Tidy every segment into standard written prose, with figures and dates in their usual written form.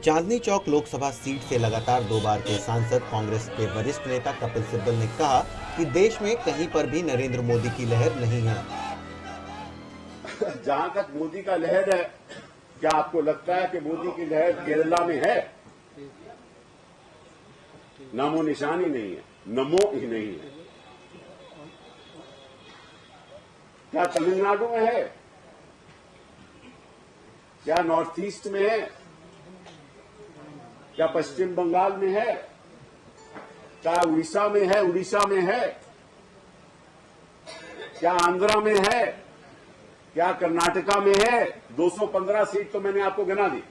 Chandni Chowk Lok Sabha seat से लगातार 2 बार के सांसद कांग्रेस के वरिष्ठ नेता कपिल सिब्बल ने कहा कि देश में कहीं पर भी नरेंद्र मोदी की लहर नहीं है। जहां तक मोदी का लहर है, क्या आपको लगता है कि मोदी की लहर केरला में है? नामो निशान ही नहीं है, नमो ही नहीं है। क्या तमिलनाडु में है? क्या नॉर्थ ईस्ट में है? क्या पश्चिम बंगाल में है? क्या उड़ीसा में है? उड़ीसा में है? क्या आंध्रा में है? क्या कर्नाटका में है? 215 सीट तो मैंने आपको गिना दी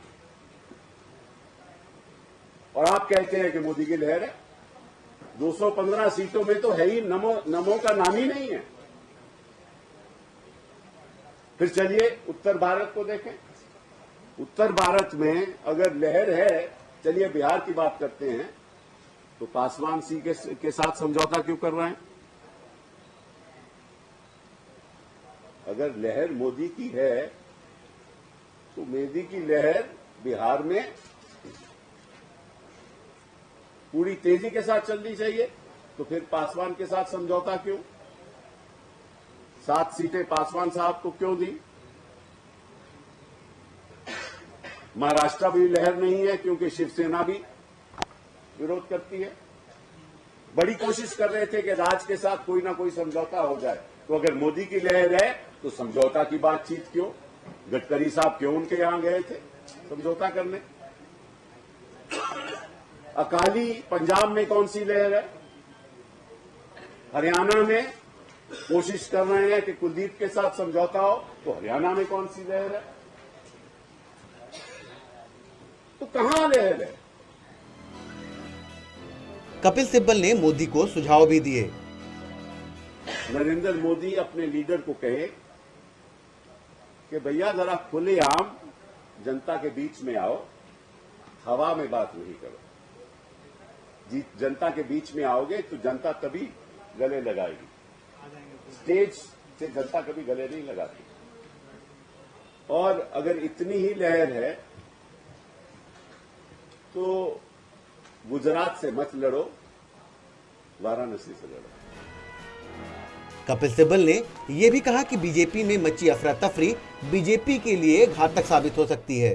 और आप कहते हैं कि मोदी की लहर है। 215 सीटों में तो है ही नमो का नाम ही नहीं है। फिर चलिए उत्तर भारत को देखें। उत्तर भारत में अगर लहर है, चलिए बिहार की बात करते हैं, तो पासवान सी के साथ समझौता क्यों कर रहे हैं? अगर लहर मोदी की है तो मोदी की लहर बिहार में पूरी तेजी के साथ चलनी चाहिए, तो फिर पासवान के साथ समझौता क्यों? 7 सीटें पासवान साहब को क्यों दी? महाराष्ट्र भी लहर नहीं है क्योंकि शिवसेना भी विरोध करती है। बड़ी कोशिश कर रहे थे कि राज्य के साथ कोई ना कोई समझौता हो जाए, तो अगर मोदी की लहर है तो समझौता की बातचीत क्यों? गडकरी साहब क्यों उनके यहां गए थे समझौता करने? अकाली पंजाब में कौन सी लहर है? हरियाणा में कोशिश कर रहे हैं कि कुलदीप के साथ समझौता हो, तो हरियाणा में कौन सी लहर है? तो कहां लहर है? कपिल सिब्बल ने मोदी को सुझाव भी दिए। नरेंद्र मोदी अपने लीडर को कहे कि भैया जरा खुलेआम जनता के बीच में आओ, हवा में बात नहीं करो। जनता के बीच में आओगे तो जनता तभी गले लगाएगी, स्टेज से जनता कभी गले नहीं लगाती। और अगर इतनी ही लहर है तो गुजरात से मत लड़ो, वाराणसी से लड़ो। कपिल सिब्बल ने यह भी कहा कि बीजेपी में मची अफरा तफरी बीजेपी के लिए घातक साबित हो सकती है।